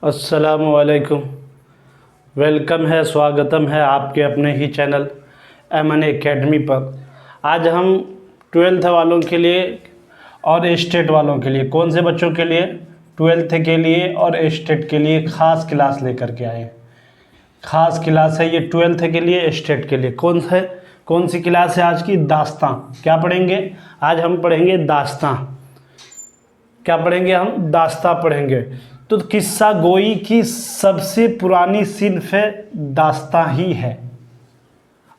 अस्सलामुअलैकुम। वेलकम है, स्वागतम है आपके अपने ही चैनल एमएन एकेडमी पर। आज हम 12th वालों के लिए और स्टेट वालों के लिए, कौन से बच्चों के लिए, 12th के लिए और स्टेट के लिए ख़ास क्लास लेकर के आए। ख़ास क्लास है ये 12th के लिए, स्टेट के लिए। कौन सी क्लास है आज की? दास्तां। क्या पढ़ेंगे आज? हम पढ़ेंगे दास्तां। क्या पढ़ेंगे हम? दास्तां पढ़ेंगे। तो किस्सा गोई की सबसे पुरानी सिन्फ है दास्तां ही है।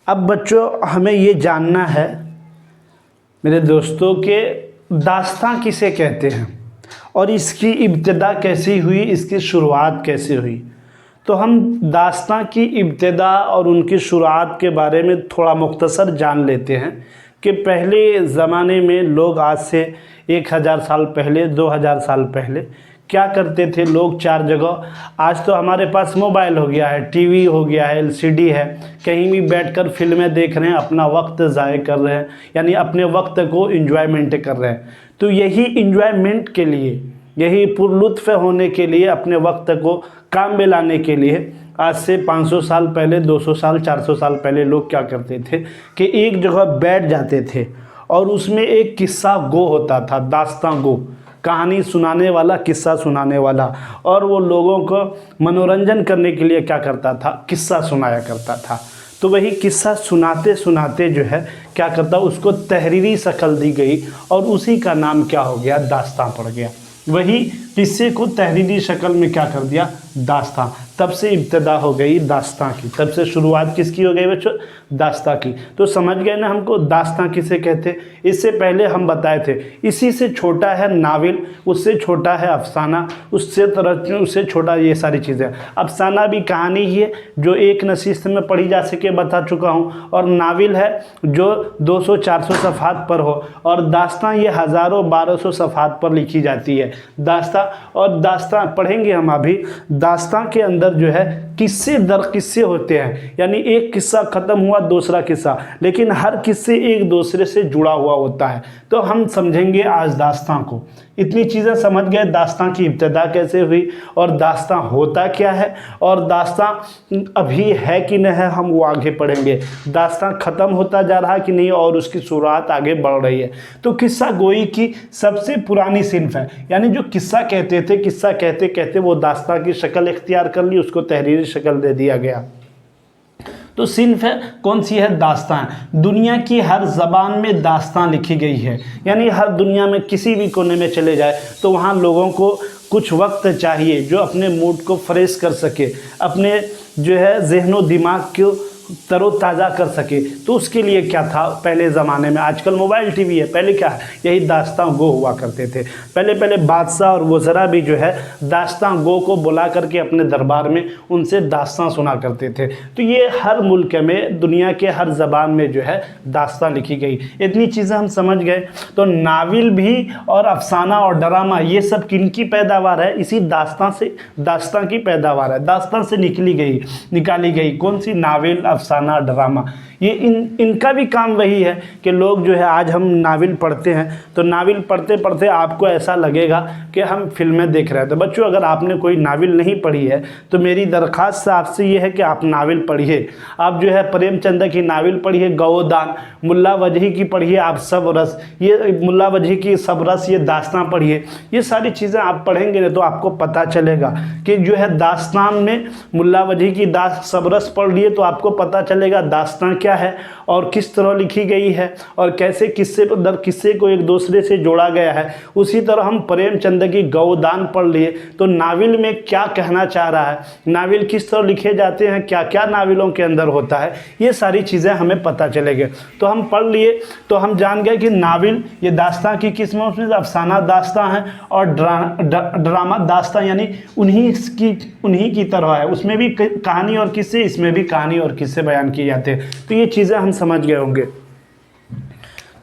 अब बच्चों हमें ये जानना है मेरे दोस्तों के दास्तां किसे कहते हैं और इसकी इब्तिदा कैसी हुई, इसकी शुरुआत कैसे हुई। तो हम दास्तां की इब्तिदा और उनकी शुरुआत के बारे में थोड़ा मुख्तसर जान लेते हैं कि पहले ज़माने में लोग आज से 1000 साल पहले, 2000 साल पहले क्या करते थे लोग। 4 जगह, आज तो हमारे पास मोबाइल हो गया है, टीवी हो गया है, एलसीडी है, कहीं भी बैठकर फिल्में देख रहे हैं, अपना वक्त ज़ाय कर रहे हैं, यानी अपने वक्त को इंजॉयमेंट कर रहे हैं। तो यही इंजॉयमेंट के लिए, यही पुरलुत्फ़ होने के लिए, अपने वक्त को काम में लाने के लिए आज से 500 साल पहले, 200 साल, 400 साल पहले लोग क्या करते थे कि एक जगह बैठ जाते थे और उसमें एक किस्सा गो होता था, दास्तां गो, कहानी सुनाने वाला, किस्सा सुनाने वाला। और वो लोगों को मनोरंजन करने के लिए क्या करता था? किस्सा सुनाया करता था। तो वही किस्सा सुनाते सुनाते जो है क्या करता, उसको तहरीरी शक्ल दी गई और उसी का नाम क्या हो गया? दास्तां पड़ गया। वही किस्से को तहरीरी शक्ल में क्या कर दिया? दास्तां। तब से इब्तिदा हो गई दास्तां की। तब से शुरुआत किसकी हो गई बच्चों? दास्तां की। तो समझ गए ना हमको दास्तां किसे कहते। इससे पहले हम बताए थे, इसी से छोटा है नाविल, उससे छोटा है अफसाना, उससे छोटा ये सारी चीज़ें। अफसाना भी कहानी ही है जो एक नशिस्त में पढ़ी जा सके, बता चुका हूँ। और नाविल है जो 200-400 सफ़हात पर हो। और दास्तां ये हज़ारों 1200 सफ़हात पर लिखी जाती है दास्तां। और दास्तां पढ़ेंगे हम अभी। दास्तां के अंदर जो है किस्से दर किस्से होते हैं, यानी एक किस्सा ख़त्म हुआ, दूसरा किस्सा, लेकिन हर किस्से एक दूसरे से जुड़ा हुआ होता है। तो हम समझेंगे आज दास्तां को। इतनी चीज़ें समझ गए, दास्तां की इब्तिदा कैसे हुई और दास्तां होता क्या है और दास्तां अभी है कि नहीं है, हम वो आगे पढ़ेंगे। दास्तां ख़त्म होता जा रहा है कि नहीं और उसकी शुरुआत आगे बढ़ रही है। तो किस्सा गोई की सबसे पुरानी सिन्फ है, यानी जो किस्सा कहते थे, किस्सा कहते कहते वो दास्तां की शक्ल इख्तियार कर ली, उसको तहरीरी शक्ल दे दिया गया। तो सिन्फ है कौन सी है? दास्तां। दुनिया की हर ज़बान में दास्तां लिखी गई है, यानी हर दुनिया में किसी भी कोने में चले जाए तो वहाँ लोगों को कुछ वक्त चाहिए जो अपने मूड को फ्रेश कर सके, अपने जो है ज़हनो दिमाग को तरोताज़ा कर सके। तो उसके लिए क्या था पहले ज़माने में? आजकल मोबाइल टीवी है, पहले क्या है? यही दास्तां गो हुआ करते थे। पहले बादशाह और वज़रा भी जो है दास्तां गो को बुला करके अपने दरबार में उनसे दास्तां सुना करते थे। तो ये हर मुल्क में, दुनिया के हर ज़बान में जो है दास्तां लिखी गई। इतनी चीज़ें हम समझ गए। तो नाविल भी और अफसाना और ड्रामा ये सब किनकी पैदावार है? इसी दास्तां से, दास्तां की पैदावार है। दास्तां से निकाली गई कौन सी? नाविल, अफसाना, ड्रामा। ये इनका भी काम वही है कि लोग जो है, आज हम नाविल पढ़ते हैं तो नाविल पढ़ते पढ़ते आपको ऐसा लगेगा कि हम फिल्में देख रहे हैं। तो बच्चों अगर आपने कोई नाविल नहीं पढ़ी है तो मेरी दरख्वास्त आपसे ये है कि आप नाविल पढ़िए। आप जो है प्रेमचंद की नाविल पढ़िए, गौदान, मुल्ला वजही की पढ़िए आप सब रस, ये मुल्ला वजही की सब रस, ये दास्तां पढ़िए। ये सारी चीज़ें आप पढ़ेंगे ना तो आपको पता चलेगा कि जो है दास्तान में मुल्ला वजही की सब रस पढ़ लिए तो आपको पता चलेगा दास्तां क्या है और किस तरह लिखी गई है और कैसे किस्से दर किस्से को एक दूसरे से जोड़ा गया है। उसी तरह हम प्रेमचंद की गौदान पढ़ लिए तो नाविल में क्या कहना चाह रहा है, नाविल किस तरह लिखे जाते हैं, क्या क्या नाविलों के अंदर होता है, ये सारी चीज़ें हमें पता चलेगी। तो हम पढ़ लिए तो हम जान गए कि नाविल ये दास्तां की किस्मों में अफसाना दास्तां है और ड्रामा दास्तां, यानी उन्हीं की तरह है। उसमें भी कहानी और किस्से, इसमें भी कहानी और किस्से बयान किए जाते हैं। तो ये चीज़ें हम समझ गए होंगे।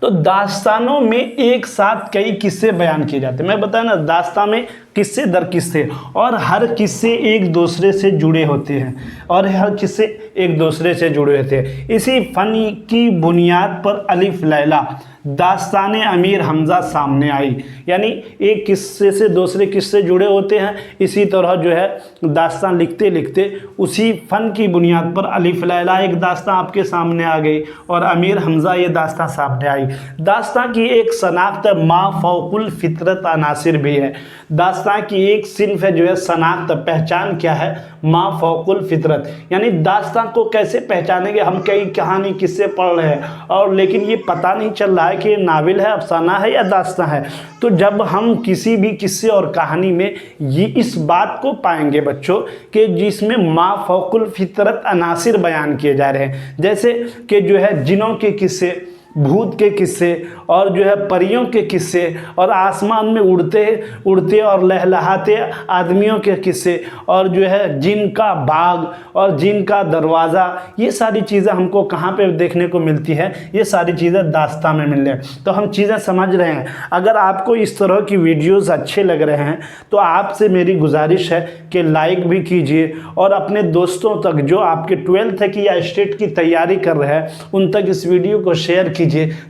तो दास्तानों में एक साथ कई किस्से बयान किए जाते हैं। मैं बताया ना, दास्तां में किस्से दर किस्से, और हर किस्से एक दूसरे से जुड़े होते हैं, और हर किस्से एक दूसरे से जुड़े होते हैं। इसी फन की बुनियाद पर अलिफ लैला दास्तान अमीर हमज़ा सामने आई। यानी एक किस्से से दूसरे किस्से जुड़े होते हैं, इसी तरह जो है दास्तान लिखते लिखते उसी फ़न की बुनियाद पर अलिफ लैला एक दास्तान आपके सामने आ गई और अमीर हमज़ा ये दास्तान सामने आई। दास्तान की एक शनाख्त मा फौकुल फितरत अनासिर भी है। दास्तान की एक सिन्फ है जो है शनाख्त, पहचान क्या है, मा फौकुल फितरत, यानी दास्तान को कैसे पहचानेंगे। हम कई कहानी किस्से पढ़ रहे हैं और लेकिन ये पता नहीं चल रहा है कि ये नाविल है, अफसाना है या दास्तान है। तो जब हम किसी भी किस्से और कहानी में ये इस बात को पाएंगे बच्चों कि जिसमें मा फौकुल फितरत अनासिर बयान किए जा रहे हैं, जैसे कि जो है जिनों के किस्से, भूत के किस्से, और जो है परियों के किस्से, और आसमान में उड़ते उड़ते और लहलहाते आदमियों के किस्से, और जो है जिन का बाग और जिन का दरवाज़ा, ये सारी चीज़ें हमको कहाँ पे देखने को मिलती है, ये सारी चीज़ें दास्तान में मिल रही हैं। तो हम चीज़ें समझ रहे हैं। अगर आपको इस तरह की वीडियोज़ अच्छे लग रहे हैं तो आपसे मेरी गुजारिश है कि लाइक भी कीजिए और अपने दोस्तों तक जो आपके 12th की या स्टेट की तैयारी कर रहे हैं उन तक इस वीडियो को शेयर कीजिए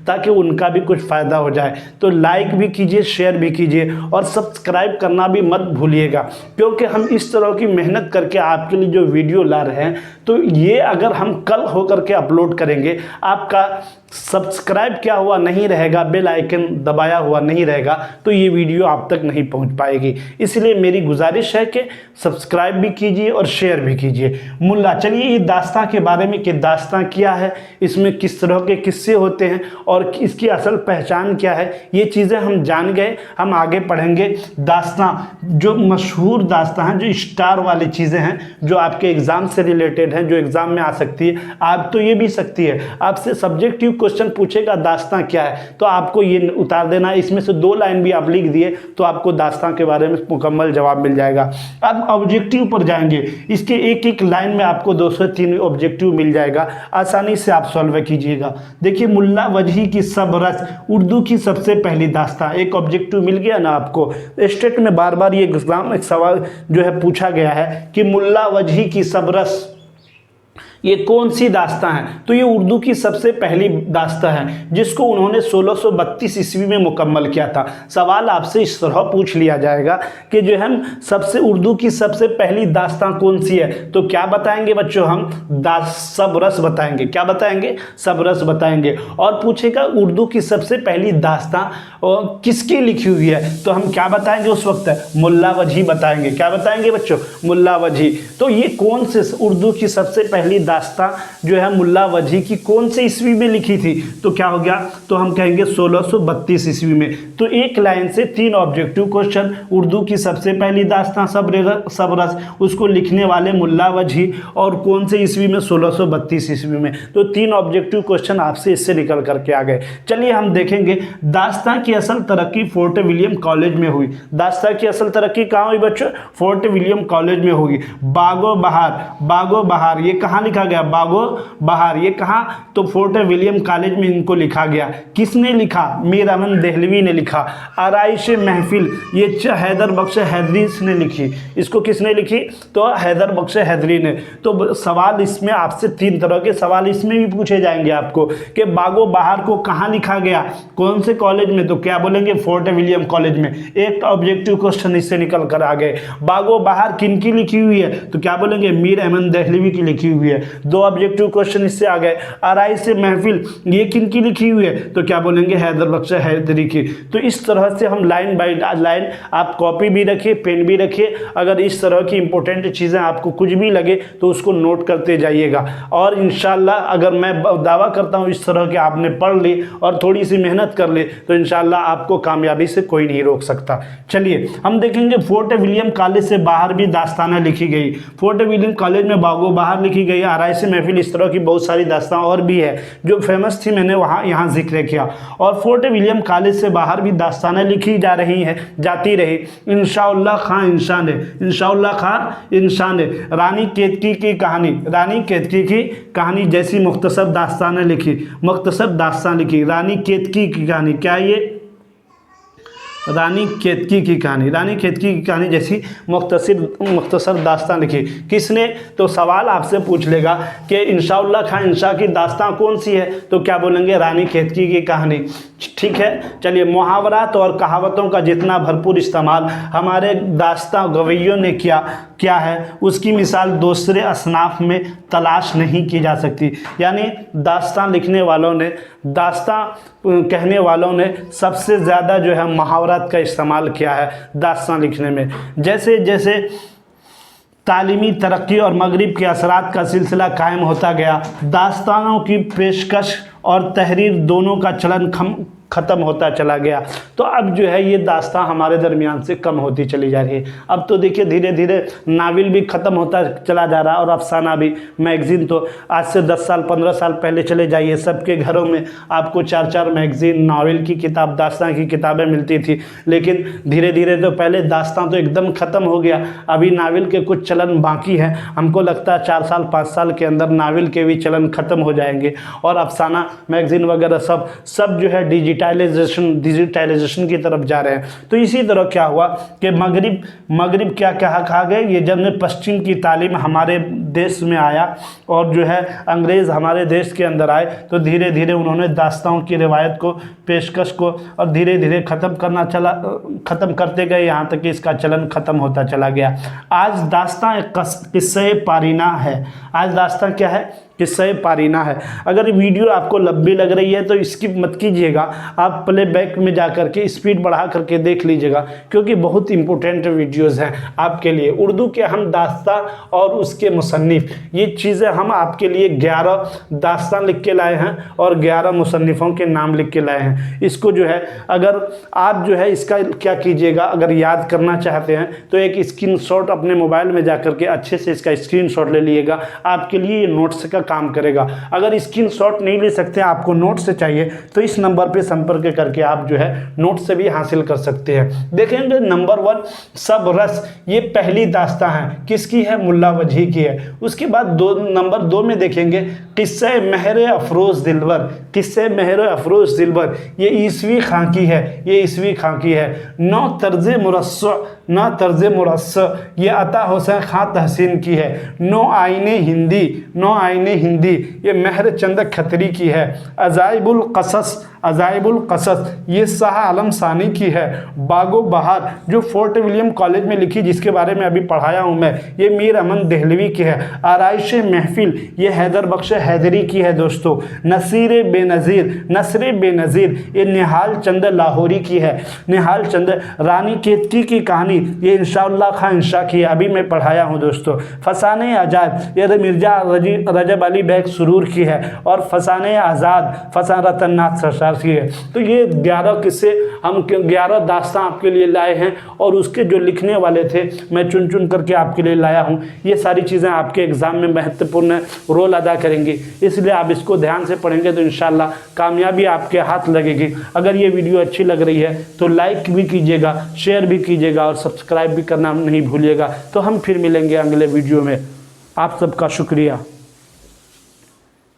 ताकि उनका भी कुछ फ़ायदा हो जाए। तो लाइक भी कीजिए, शेयर भी कीजिए और सब्सक्राइब करना भी मत भूलिएगा, क्योंकि हम इस तरह की मेहनत करके आपके लिए जो वीडियो ला रहे हैं तो ये अगर हम कल होकर के अपलोड करेंगे, आपका सब्सक्राइब क्या हुआ नहीं रहेगा, बेल आइकन दबाया हुआ नहीं रहेगा, तो ये वीडियो आप तक नहीं पहुंच पाएगी। इसलिए मेरी गुजारिश है कि सब्सक्राइब भी कीजिए और शेयर भी कीजिए। मुल्ला, चलिए ये दास्तां के बारे में कि दास्तां क्या है, इसमें किस तरह के किस्से होते हैं और इसकी असल पहचान क्या है, ये चीज़ें हम जान गए। हम आगे पढ़ेंगे दास्तां, जो मशहूर दास्तां हैं, जो स्टार वाली चीज़ें हैं, जो आपके एग्ज़ाम से रिलेटेड हैं, जो एग्ज़ाम में आ सकती है। आप तो ये भी सकती है, आपसे सब्जेक्टिव क्वेश्चन पूछेगा दास्तां क्या है तो आपको ये उतार देना है। इसमें से 2 लाइन भी आप लिख दिए तो आपको दास्तां के बारे में मुकम्मल जवाब मिल जाएगा। अब ऑब्जेक्टिव पर जाएंगे, इसके एक एक लाइन में आपको 2 से 3 ऑब्जेक्टिव मिल जाएगा, आसानी से आप सॉल्व कीजिएगा। देखिए, मुल्ला वजही की सबरस उर्दू की सबसे पहली दास्तां, एक ऑब्जेक्टिव मिल गया ना आपको। स्टेट में बार बार ये एग्जाम एक सवाल जो है पूछा गया है कि मुल्ला वजही की सबरस ये कौन सी दास्तां है, तो ये उर्दू की सबसे पहली दास्तां है जिसको उन्होंने 1632 ईस्वी में मुकम्मल किया था। सवाल आपसे इस तरह पूछ लिया जाएगा कि जो हम सबसे उर्दू की सबसे पहली दास्तां कौन सी है, तो क्या बताएंगे बच्चों, हम सबरस बताएंगे। क्या बताएंगे? सबरस बताएंगे। और पूछेगा उर्दू की सबसे पहली दास्तां किसकी लिखी हुई है, तो हम क्या बताएंगे उस वक्त? मुल्ला वजही बताएंगे। क्या बताएंगे बच्चों? मुल्ला वजही। तो ये कौन से उर्दू की सबसे पहली दास्तां जो है मुल्ला वजही की कौन से ईस्वी में लिखी थी, तो क्या हो गया, तो हम कहेंगे 1632 ईस्वी में। तो एक लाइन से 3 ऑब्जेक्टिव क्वेश्चन, उर्दू की सबसे पहली दास्तां सबरस, उसको लिखने वाले मुल्ला वजही, और कौन से ईस्वी में? 1632 ईस्वी में। तो 3 ऑब्जेक्टिव क्वेश्चन आपसे इससे निकल करके आ गए। चलिए हम देखेंगे दास्तां की असल तरक्की फोर्ट विलियम कॉलेज में हुई। दास्तां की असल तरक्की कहाँ हुई बच्चों? फोर्ट विलियम कॉलेज में होगी। बागो बहार ये कहाँ लिखा गया? बागो बहार ये कहाँ? तो फोर्ट विलियम कॉलेज में इनको लिखा गया। किसने लिखा? मीर अमन देहलवी ने लिखा। आराइश महफिल ये हैदर बख्श हैदरी ने लिखी। इसको किसने लिखी? तो हैदर बख्श हैदरी ने। तो सवाल इसमें आपसे 3 तरह के सवाल इसमें भी पूछे जाएंगे आपको कि बागो बहार को कहाँ लिखा गया, कौन से कॉलेज में, तो क्या बोलेंगे? फोर्ट विलियम कॉलेज में। एक ऑब्जेक्टिव क्वेश्चन इससे निकल कर आ गए। बागो बहार किन की लिखी हुई है, तो क्या बोलेंगे? मीर अमन देहलवी की लिखी हुई है। 2 ऑब्जेक्टिव क्वेश्चन इससे आ गए। आराइश से महफिल ये किन की लिखी हुई है, तो क्या बोलेंगे? हैदर बख्श हैदरी की। तो इस तरह से हम लाइन बाय लाइन, आप कॉपी भी रखिए, पेन भी रखिए। अगर इस तरह की इंपॉर्टेंट चीज़ें आपको कुछ भी लगे तो उसको नोट करते जाइएगा। और इंशाल्लाह अगर मैं दावा करता हूँ इस तरह के आपने पढ़ ली और थोड़ी सी मेहनत कर ले तो इंशाल्लाह आपको कामयाबी से कोई नहीं रोक सकता। चलिए हम देखेंगे फोर्ट विलियम कॉलेज से बाहर भी दास्तानें लिखी गई। फोर्ट विलियम कॉलेज में बागो बहार लिखी गई, आराइश से महफिल, इस तरह की बहुत सारी दास्तां और भी है जो फेमस थी, मैंने यहाँ जिक्र किया। और फोर्ट विलियम कॉलेज से बाहर भी दास्तानें लिखी जा रही हैं, जाती रही। इंशाउल्लाह खां इंशान है, इंशाउल्लाह खां इंशान है। रानी केतकी की कहानी, रानी केतकी की कहानी जैसी मुख्तसर दास्तानें लिखी, मुख्तसर दास्तान लिखी। रानी केतकी की कहानी, क्या ये रानी केतकी की कहानी। रानी केतकी की कहानी जैसी मुख्तसर दास्तान लिखी किसने? तो सवाल आपसे पूछ लेगा कि इंशाउल्लाह खां इंशा की दास्तान कौन सी है, तो क्या बोलेंगे? रानी केतकी की कहानी। ठीक है, चलिए, मुहावरात और कहावतों का जितना भरपूर इस्तेमाल हमारे दास्तां गवैयों ने क्या है, उसकी मिसाल दूसरे असनाफ में तलाश नहीं की जा सकती। यानी दास्तां लिखने वालों ने, दास्तां कहने वालों ने सबसे ज़्यादा जो है मुहावरात का इस्तेमाल किया है दास्तां लिखने में। जैसे जैसे तालीमी तरक्की और मगरिब के असरात का सिलसिला कायम होता गया, दास्तानों की पेशकश और तहरीर दोनों का चलन ख़त्म होता चला गया। तो अब जो है ये दास्तां हमारे दरमियान से कम होती चली जा रही है। अब तो देखिए धीरे धीरे नावल भी ख़त्म होता चला जा रहा है और अफसाना भी। मैगज़ीन तो आज से 10 साल 15 साल पहले चले जाइए, सबके घरों में आपको 4-4 मैगज़ीन, नावल की किताब, दास्तां की किताबें मिलती थी। लेकिन धीरे धीरे तो पहले दास्तां तो एकदम ख़त्म हो गया, अभी नावल के कुछ चलन बाकी हैं। हमको लगता है 4 साल 5 साल के अंदर नावल के भी चलन ख़त्म हो जाएंगे और अफसाना मैगज़ीन वगैरह सब जो है डिजिटाइजेशन की तरफ जा रहे हैं। तो इसी तरह क्या हुआ कि मगरिब क्या कहा गए, ये जब ने पश्चिम की तालीम हमारे देश में आया और जो है अंग्रेज़ हमारे देश के अंदर आए, तो धीरे धीरे उन्होंने दास्तानों की रिवायत को, पेशकश को और धीरे धीरे ख़त्म करते गए, यहाँ तक कि इसका चलन ख़त्म होता चला गया। आज दास्तां एक किस्से पारीना है। आज दास्तां क्या है? किस्से पारीना है। अगर वीडियो आपको लंबी लग रही है तो स्किप मत कीजिएगा, आप प्लेबैक में जा कर के स्पीड बढ़ा करके देख लीजिएगा, क्योंकि बहुत इंपॉर्टेंट वीडियोस हैं आपके लिए। उर्दू के हम दास्तां और उसके मुसन्निफ, ये चीज़ें हम आपके लिए 11 दास्तां लिख के लाए हैं और 11 मुसन्निफ़ों के नाम लिख के लाए हैं। इसको जो है अगर आप जो है इसका क्या कीजिएगा, अगर याद करना चाहते हैं तो एक स्क्रीनशॉट अपने मोबाइल में जा कर के अच्छे से इसका स्क्रीनशॉट ले लीजिएगा, आपके लिए ये नोट्स का काम करेगा। अगर स्क्रीनशॉट नहीं ले सकते, आपको नोट से चाहिए, तो इस नंबर पे संपर्क करके आप जो है नोट से भी हासिल कर सकते हैं। देखेंगे नंबर 1 सब रस, ये पहली दास्तां है, किसकी है? मुल्ला वजही की है। उसके बाद नंबर 2 में देखेंगे किस्से महर अफरोज़ दिलबर। किस्से महर अफरोज़ दिलबर ये ईसवी खां की है, ये ईसवी खां की है। 9 तर्ज मुरस्स ये अता हुसैन खां तहसीन की है। 9 आईने हिंदी ये महर चंद खतरी की है। अजाइबुल कसस ये शाह आलम सानी की है। बागो बहार जो फोर्ट विलियम कॉलेज में लिखी, जिसके बारे में अभी पढ़ाया हूँ मैं, ये मीर अमन देहलवी की है। आराइश महफिल ये हैदर बख्श हैदरी की है दोस्तों। नसर बेनज़ीर ये निहाल चंद लाहौरी की है। निहाल चंद। रानी केतकी की कहानी ये इंशाउल्लाह खां इंशा की है, अभी मैं पढ़ाया हूँ दोस्तों। फसाने आज़ाद ये मिर्जा रजब अली बैग सुरूर की है और फसाने आज़ाद फसान रतन नाथ सरसार की है। तो ये 11 किस्से हम 11 दास्तां आपके लिए लाए हैं और उसके जो लिखने वाले थे मैं चुन करके आपके लिए लाया हूँ। ये सारी चीज़ें आपके एग्ज़ाम में महत्वपूर्ण रोल अदा करेंगी, इसलिए आप इसको ध्यान से पढ़ेंगे तो इंशाल्लाह कामयाबी आपके हाथ लगेगी। अगर ये वीडियो अच्छी लग रही है तो लाइक भी कीजिएगा, शेयर भी कीजिएगा और सब्सक्राइब भी करना नहीं भूलिएगा। तो हम फिर मिलेंगे अगले वीडियो में। आप सबका शुक्रिया।